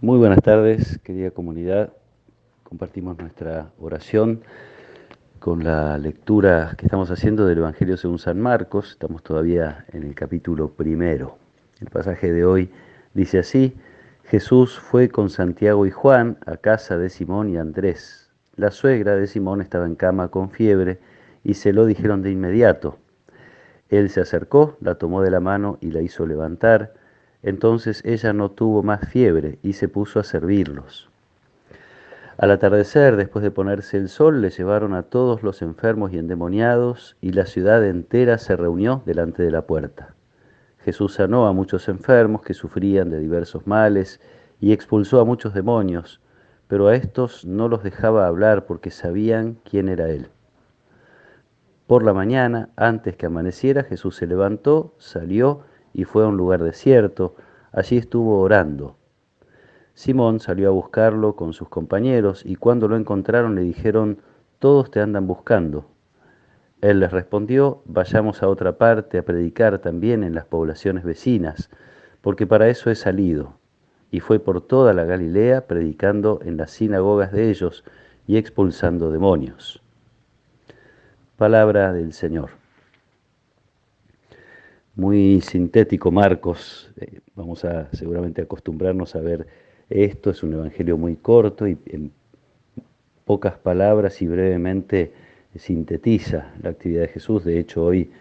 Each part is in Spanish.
Muy buenas tardes, querida comunidad. Compartimos nuestra oración con la lectura que estamos haciendo del Evangelio según San Marcos. Estamos todavía en el capítulo primero. El pasaje de hoy dice así: Jesús fue con Santiago y Juan a casa de Simón y Andrés. La suegra de Simón estaba en cama con fiebre y se lo dijeron de inmediato. Él se acercó, la tomó de la mano y la hizo levantar. Entonces ella no tuvo más fiebre y se puso a servirlos. Al atardecer, después de ponerse el sol, le llevaron a todos los enfermos y endemoniados, y la ciudad entera se reunió delante de la puerta. Jesús sanó a muchos enfermos que sufrían de diversos males y expulsó a muchos demonios, pero a estos no los dejaba hablar porque sabían quién era Él. Por la mañana, antes que amaneciera, Jesús se levantó, salió y fue a un lugar desierto. Allí estuvo orando. Simón salió a buscarlo con sus compañeros y cuando lo encontraron le dijeron: «Todos te andan buscando». Él les respondió: «Vayamos a otra parte a predicar también en las poblaciones vecinas, porque para eso he salido». Y fue por toda la Galilea predicando en las sinagogas de ellos y expulsando demonios. Palabra del Señor. Muy sintético Marcos. Vamos a seguramente acostumbrarnos a ver esto. Es un evangelio muy corto y en pocas palabras y brevemente sintetiza la actividad de Jesús. De hecho, hoy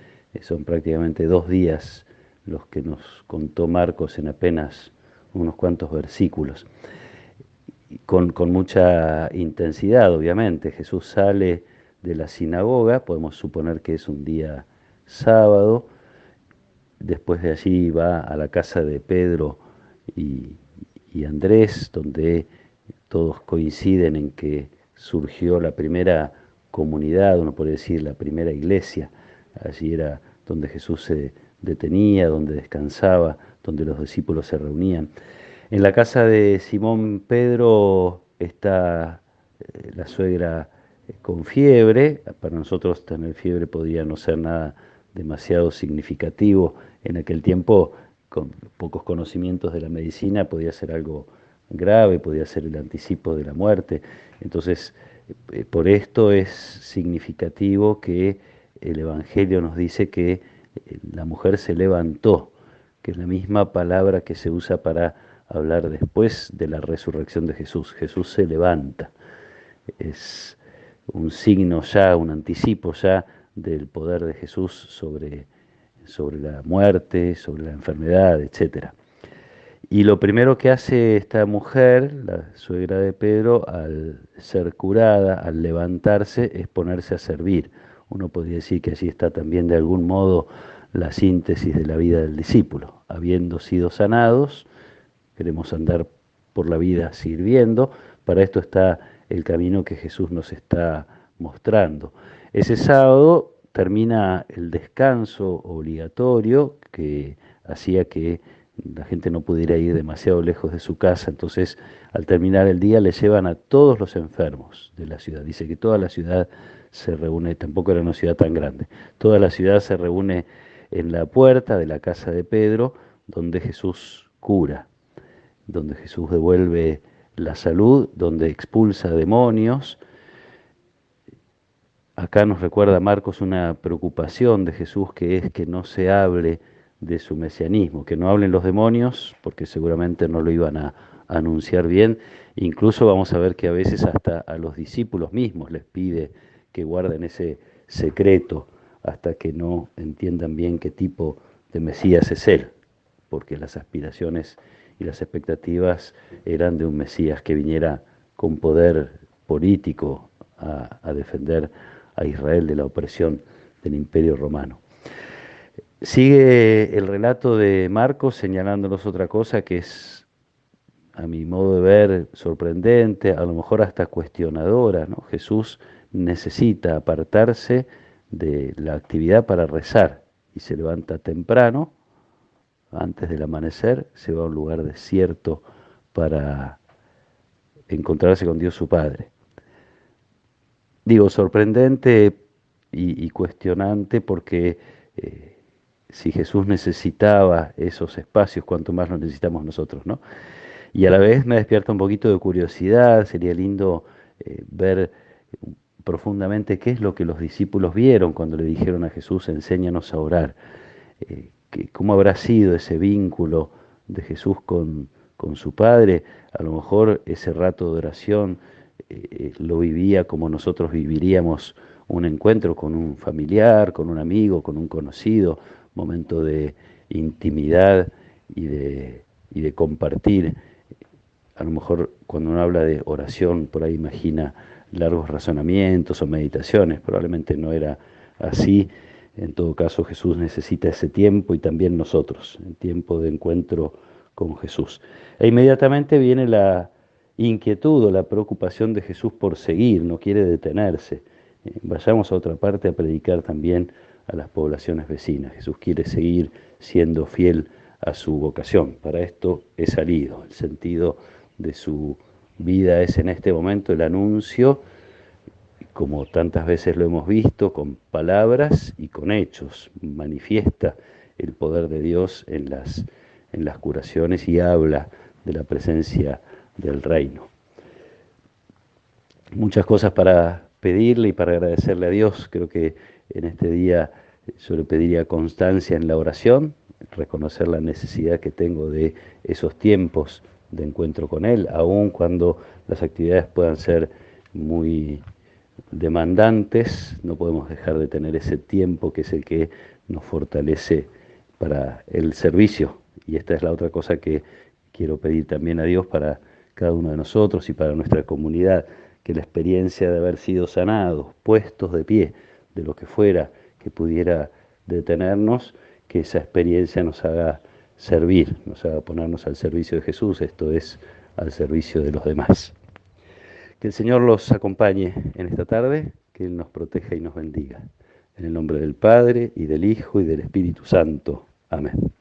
son prácticamente 2 días los que nos contó Marcos en apenas unos cuantos versículos. Con mucha intensidad, obviamente. Jesús sale de la sinagoga, podemos suponer que es un día sábado. Después de allí va a la casa de Pedro y, y Andrés, donde todos coinciden en que surgió la primera comunidad, uno puede decir la primera iglesia. Allí era donde Jesús se detenía, donde descansaba, donde los discípulos se reunían. En la casa de Simón Pedro está la suegra con fiebre. Para nosotros tener fiebre podría no ser nada demasiado significativo. En aquel tiempo, con pocos conocimientos de la medicina, podía ser algo grave, podía ser el anticipo de la muerte. Entonces, por esto es significativo que el Evangelio nos dice que la mujer se levantó, que es la misma palabra que se usa para hablar después de la resurrección de Jesús. Jesús se levanta. Es un signo ya, un anticipo ya del poder de Jesús sobre la muerte, sobre la enfermedad, etcétera. Y lo primero que hace esta mujer, la suegra de Pedro, al ser curada, al levantarse, es ponerse a servir. Uno podría decir que allí está también de algún modo la síntesis de la vida del discípulo. Habiendo sido sanados, queremos andar por la vida sirviendo. Para esto está el camino que Jesús nos está mostrando. Ese sábado termina el descanso obligatorio que hacía que la gente no pudiera ir demasiado lejos de su casa. Entonces, al terminar el día, le llevan a todos los enfermos de la ciudad. Dice que toda la ciudad se reúne, tampoco era una ciudad tan grande, toda la ciudad se reúne en la puerta de la casa de Pedro, donde Jesús cura, donde Jesús devuelve la salud, donde expulsa demonios. Acá nos recuerda Marcos una preocupación de Jesús, que es que no se hable de su mesianismo, que no hablen los demonios, porque seguramente no lo iban a anunciar bien. Incluso vamos a ver que a veces hasta a los discípulos mismos les pide que guarden ese secreto hasta que no entiendan bien qué tipo de Mesías es Él, porque las aspiraciones y las expectativas eran de un Mesías que viniera con poder político a defender a Israel de la opresión del Imperio Romano. Sigue el relato de Marcos señalándonos otra cosa que es, a mi modo de ver, sorprendente, a lo mejor hasta cuestionadora, ¿no? Jesús necesita apartarse de la actividad para rezar y se levanta temprano, antes del amanecer, se va a un lugar desierto para encontrarse con Dios su Padre. Digo, sorprendente y cuestionante porque si Jesús necesitaba esos espacios, cuanto más los necesitamos nosotros, ¿no? Y a la vez me despierta un poquito de curiosidad, sería lindo ver profundamente qué es lo que los discípulos vieron cuando le dijeron a Jesús, enséñanos a orar. ¿Cómo habrá sido ese vínculo de Jesús con su Padre? A lo mejor ese rato de oración lo vivía como nosotros viviríamos un encuentro con un familiar, con un amigo, con un conocido, momento de intimidad y de compartir. A lo mejor cuando uno habla de oración, por ahí imagina largos razonamientos o meditaciones, probablemente no era así. En todo caso, Jesús necesita ese tiempo y también nosotros, el tiempo de encuentro con Jesús. E inmediatamente viene la inquietud o la preocupación de Jesús por seguir, no quiere detenerse. Vayamos a otra parte a predicar también a las poblaciones vecinas. Jesús quiere seguir siendo fiel a su vocación. Para esto he salido. El sentido de su vida es en este momento el anuncio, como tantas veces lo hemos visto, con palabras y con hechos. Manifiesta el poder de Dios en las curaciones y habla de la presencia del reino. Muchas cosas para pedirle y para agradecerle a Dios. Creo que en este día yo le pediría constancia en la oración, reconocer la necesidad que tengo de esos tiempos de encuentro con Él, aun cuando las actividades puedan ser muy demandantes, no podemos dejar de tener ese tiempo que es el que nos fortalece para el servicio. Y esta es la otra cosa que quiero pedir también a Dios para cada uno de nosotros y para nuestra comunidad, que la experiencia de haber sido sanados, puestos de pie, de lo que fuera que pudiera detenernos, que esa experiencia nos haga servir, nos haga ponernos al servicio de Jesús, esto es, al servicio de los demás. Que el Señor los acompañe en esta tarde, que Él nos proteja y nos bendiga. En el nombre del Padre, y del Hijo, y del Espíritu Santo. Amén.